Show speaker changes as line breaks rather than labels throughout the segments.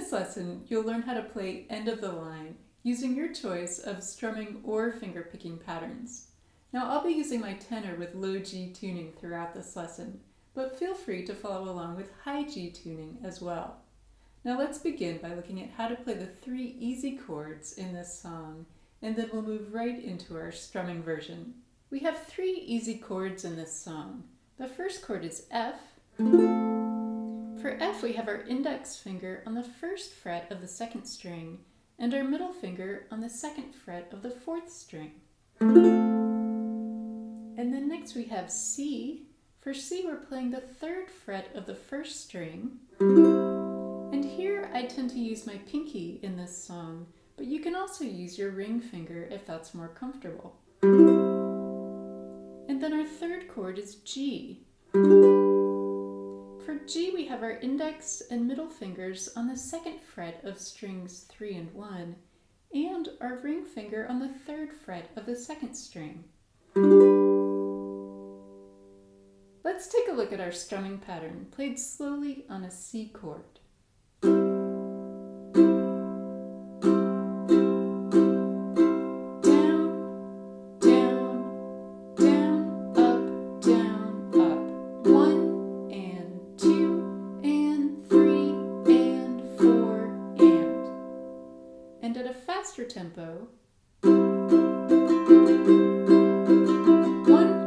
this lesson, you'll learn how to play end of the line using your choice of strumming or finger picking patterns. Now I'll be using my tenor with low G tuning throughout this lesson, but feel free to follow along with high G tuning as well. Now let's begin by looking at how to play the 3 easy chords in this song, and then we'll move right into our strumming version. We have 3 easy chords in this song. The first chord is F. For F, we have our index finger on the 1st fret of the 2nd string and our middle finger on the 2nd fret of the 4th string. And then next we have C. For C, we're playing the 3rd fret of the 1st string. And here I tend to use my pinky in this song, but you can also use your ring finger if that's more comfortable. And then our 3rd chord is G. For G, we have our index and middle fingers on the 2nd fret of strings 3 and 1, and our ring finger on the 3rd fret of the 2nd string. Let's take a look at our strumming pattern, played slowly on a C chord. And at a faster tempo, 1,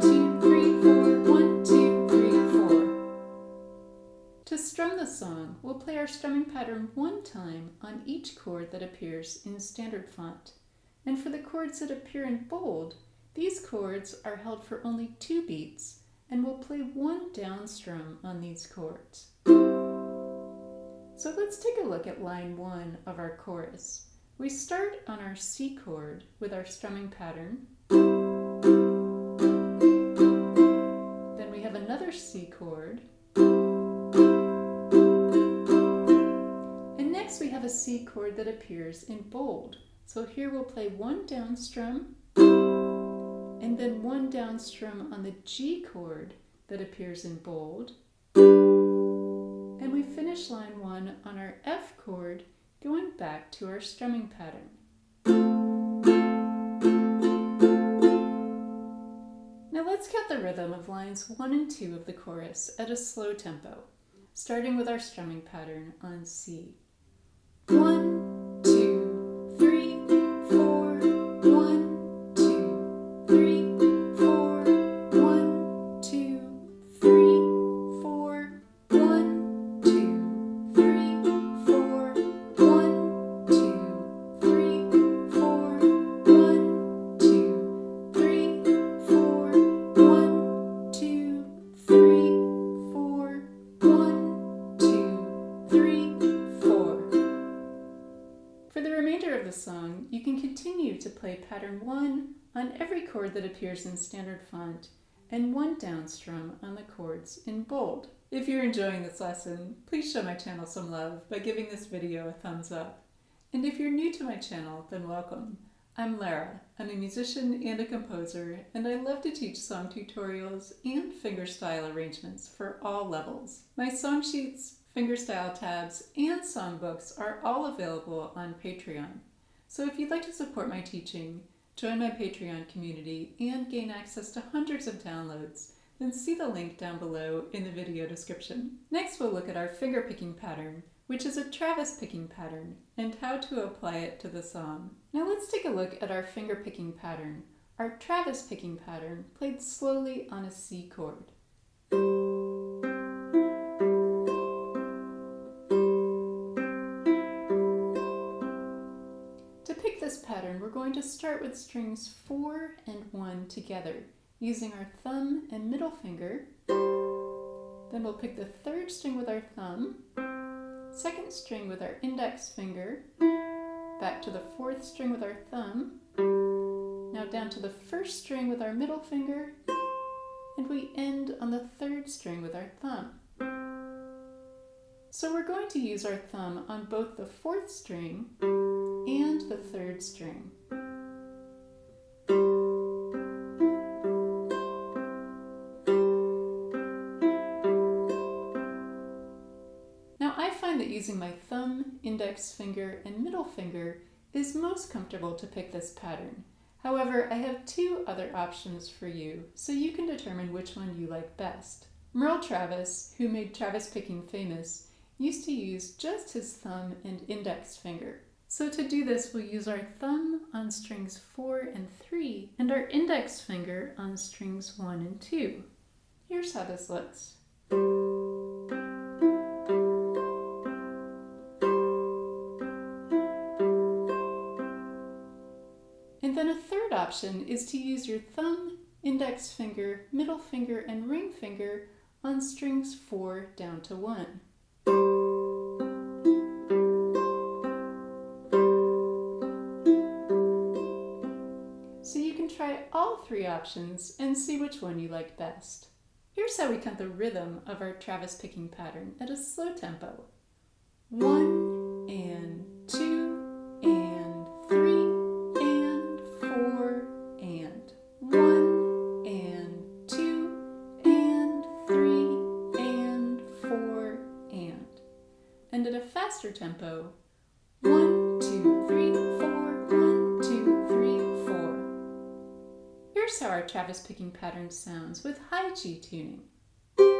2, 3, 4, 1, 2, 3, 4. To strum the song, we'll play our strumming pattern 1 time on each chord that appears in standard font. And for the chords that appear in bold, these chords are held for only 2 beats, and we'll play 1 down strum on these chords. So let's take a look at line 1 of our chorus. We start on our C chord with our strumming pattern. Then we have another C chord. And next we have a C chord that appears in bold. So here we'll play 1 down strum, and then 1 down strum on the G chord that appears in bold. And we finish line 1 on our F chord, going back to our strumming pattern. Now let's count the rhythm of lines 1 and 2 of the chorus at a slow tempo, starting with our strumming pattern on C. 1, 2, 3, 4, 1, 2, 3, 4, 1, 2, 3, 4, 1, 2, 3, 4, 1, 2, 3, 4, 1, 2, 3, 4, 1, 2, 3, 4, 1, 2, 3, 4. For the remainder of the song, you can continue to play pattern 1 on every chord that appears in standard font and 1 down strum on the chords in bold. If you're enjoying this lesson, please show my channel some love by giving this video a thumbs up. And if you're new to my channel, then welcome. I'm Lara. I'm a musician and a composer, and I love to teach song tutorials and fingerstyle arrangements for all levels. My song sheets, fingerstyle tabs, and songbooks are all available on Patreon. So if you'd like to support my teaching, join my Patreon community, and gain access to hundreds of downloads, then see the link down below in the video description. Next, we'll look at our finger picking pattern, which is a Travis picking pattern, and how to apply it to the song. Now let's take a look at our finger picking pattern, our Travis picking pattern, played slowly on a C chord. To pick this pattern, we're going to start with strings 4 and 1 together, using our thumb and middle finger. Then we'll pick the 3rd string with our thumb, 2nd string with our index finger, back to the 4th string with our thumb, now down to the 1st string with our middle finger, and we end on the 3rd string with our thumb. So we're going to use our thumb on both the 4th string and the 3rd string. Now I find that using my thumb index finger, and middle finger is most comfortable to pick this pattern. However, I have two other options for you, so you can determine which one you like best. Merle Travis, who made Travis picking famous, used to use just his thumb and index finger. So to do this, we'll use our thumb on strings 4 and 3 and our index finger on strings 1 and 2. Here's how this looks. And then a third option is to use your thumb, index finger, middle finger, and ring finger on strings 4 down to 1. So you can try all three options and see which one you like best. Here's how we count the rhythm of our Travis picking pattern at a slow tempo. 1 and 2 and 3 and 4 and 1 and 2 and 3 and 4 and. And at a faster tempo, 1, 2, 3, 4, 1, 2, 3, 4. Here's how our Travis picking pattern sounds with high G tuning. 1,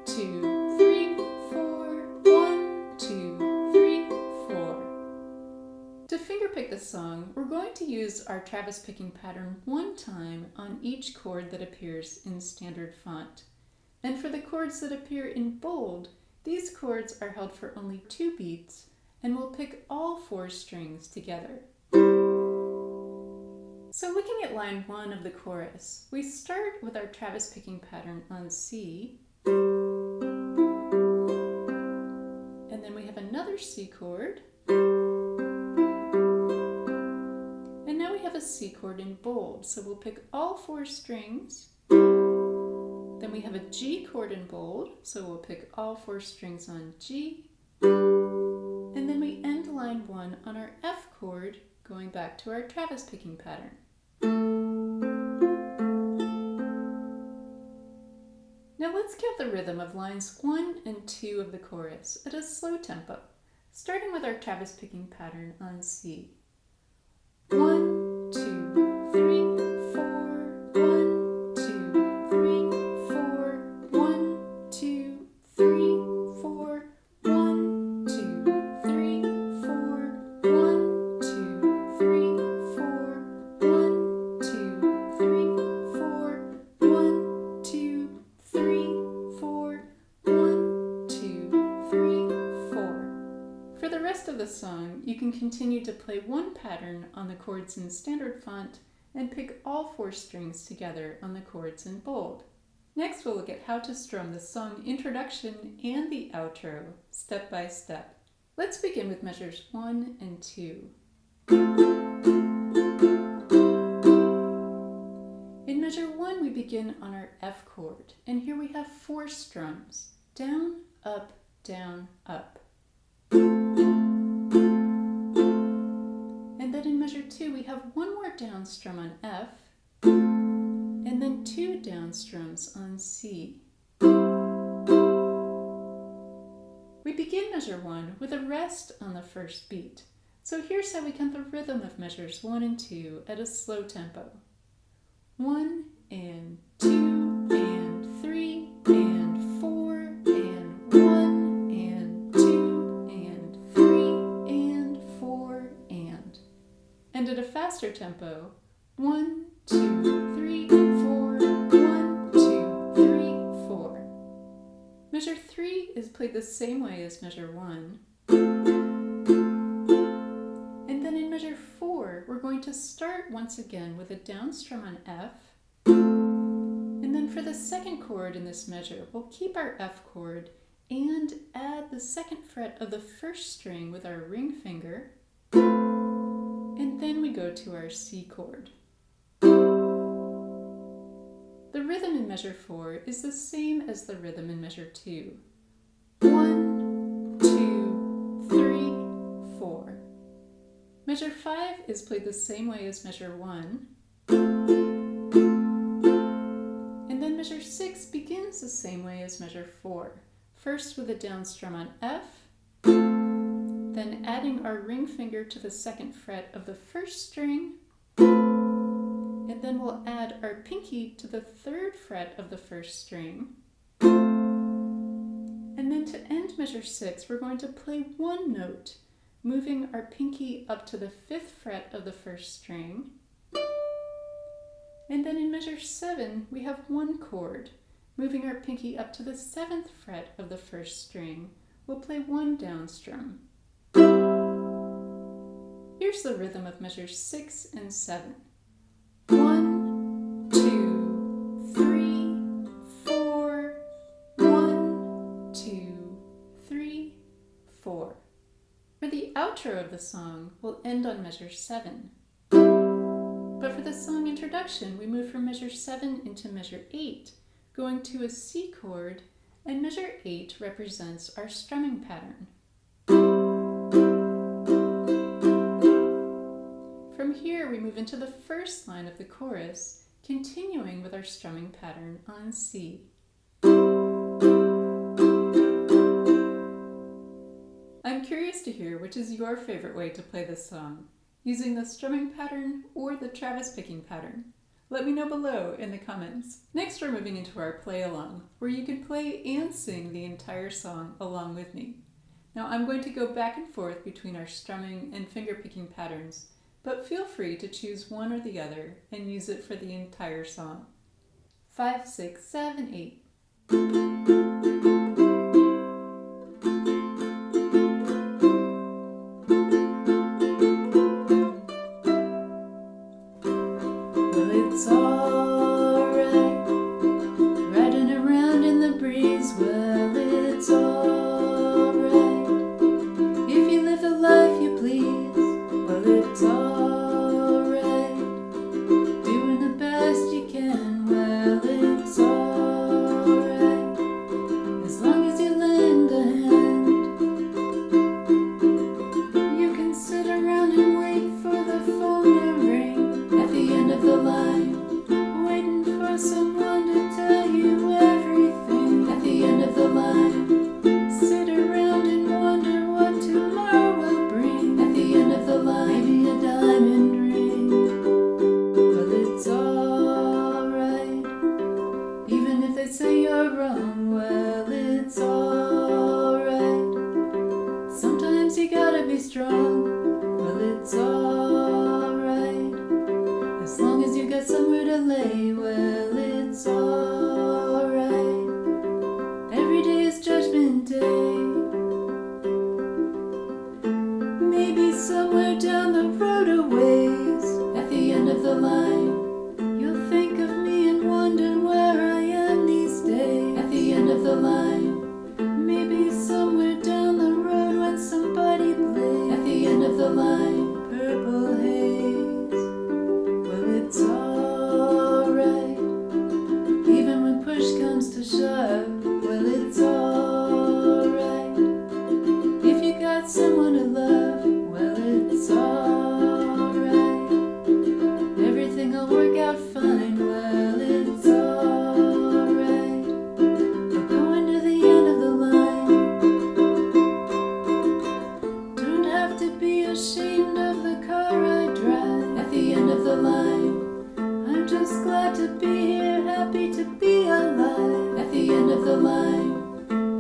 2, 3, 4, 1, 2, 3, 4. To fingerpick the song, we're going to use our Travis picking pattern one time on each chord that appears in standard font. And for the chords that appear in bold, these chords are held for only 2 beats, and we'll pick all 4 strings together. So looking at line 1 of the chorus, we start with our Travis picking pattern on C, and then we have another C chord, and now we have a C chord in bold, so we'll pick all 4 strings. Then we have a G chord in bold, so we'll pick all 4 strings on G. And then we end line 1 on our F chord, going back to our Travis picking pattern. Now let's count the rhythm of lines 1 and 2 of the chorus at a slow tempo, starting with our Travis picking pattern on C. 1, 2, 3, 4, 1, 2, 3, 4, 1, 2, 3, 4, 1, 2, 3, 4, 1, 2, 3, 4, 1, 2, 3, 4, 1, 2, 3, 4, 1, 2, 3, 4. For the rest of the song, you can continue to play one pattern on the chords in standard font and pick all 4 strings together on the chords in bold. Next, we'll look at how to strum the song introduction and the outro, step by step. Let's begin with measures 1 and 2. In measure 1, we begin on our F chord, and here we have 4 strums, down, up, down, up. And then in measure 2, we have one more down strum on F, and then 2 down strums on C. We begin measure 1 with a rest on the first beat. So here's how we count the rhythm of measures 1 and 2 at a slow tempo. 1 and 2 and 3 and 4 and 1 and 2 and 3 and 4 and. And at a faster tempo, 1, 2, 3, 4, 1, 2, 3, 4. Measure 3 is played the same way as measure 1. And then in measure 4, we're going to start once again with a down strum on F. And then for the second chord in this measure, we'll keep our F chord and add the 2nd fret of the 1st string with our ring finger. And then we go to our C chord. The rhythm in measure 4 is the same as the rhythm in measure 2. 1, 2, 3, 4. Measure 5 is played the same way as measure 1. And then measure 6 begins the the same way as measure 4. First with a down strum on F, then adding our ring finger to the 2nd fret of the 1st string, and then we'll add our pinky to the 3rd fret of the 1st string. And then to end measure 6, we're going to play one note, moving our pinky up to the 5th fret of the 1st string. And then in measure 7, we have one chord, moving our pinky up to the 7th fret of the 1st string. We'll play one down strum. Here's the rhythm of measures 6 and 7. 1, 2, 3, 4. 1, 2, 3, 4. For the outro of the song, we'll end on measure 7. But for the song introduction, we move from measure 7 into measure 8, going to a C chord, and measure 8 represents our strumming pattern. From here, we move into the first line of the chorus, continuing with our strumming pattern on C. I'm curious to hear which is your favorite way to play this song, using the strumming pattern or the Travis picking pattern. Let me know below in the comments. Next, we're moving into our play along, where you can play and sing the entire song along with me. Now I'm going to go back and forth between our strumming and finger picking patterns, but feel free to choose one or the other and use it for the entire song. 5, 6, 7, 8. It's alright, riding around in the breeze. Well, it's alright, if you live the life you please. Well, it's alright, doing the best you can. Well, it's alright, as long as you lend a hand. You can sit around and wait for the phone to ring at the end of the line, waiting for someone to tell you everything. At the end of the line, sit around and wonder what tomorrow will bring. At the end of the line, maybe a diamond ring. Well, it's alright, even if they say you're wrong. Well, it's alright, sometimes you gotta be strong. Well, it's alright, as long as you got somewhere to lay. Well, it's alright, every day is judgment day. Maybe somewhere down the road a ways, at the end of the line, you'll think of me and wonder where I am these days. At the end of the line, maybe somewhere down the road when somebody plays. At the end of the line, purple haze. Well, it's alright, even when push comes to shove. Well, it's alright, if you got someone to love. Well, it's alright, everything will work out fine. Well, it's alright, we're going to the end of the line. Don't have to be ashamed of the car I drive. At the end of the line, I'm just glad to be here, happy to be alive. At the end of the line,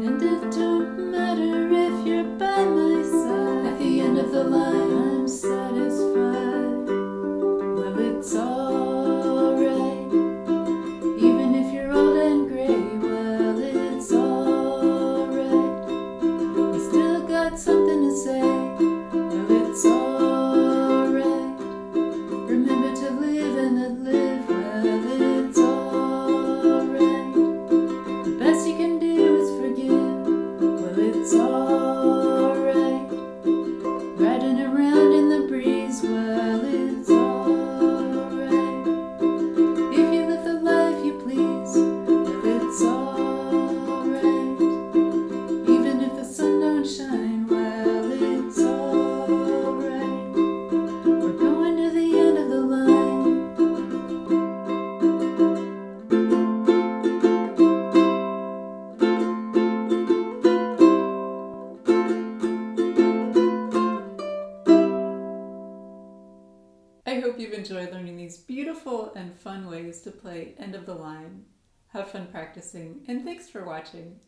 hope you've enjoyed learning these beautiful and fun ways to play end of the line. Have fun practicing, and thanks for watching.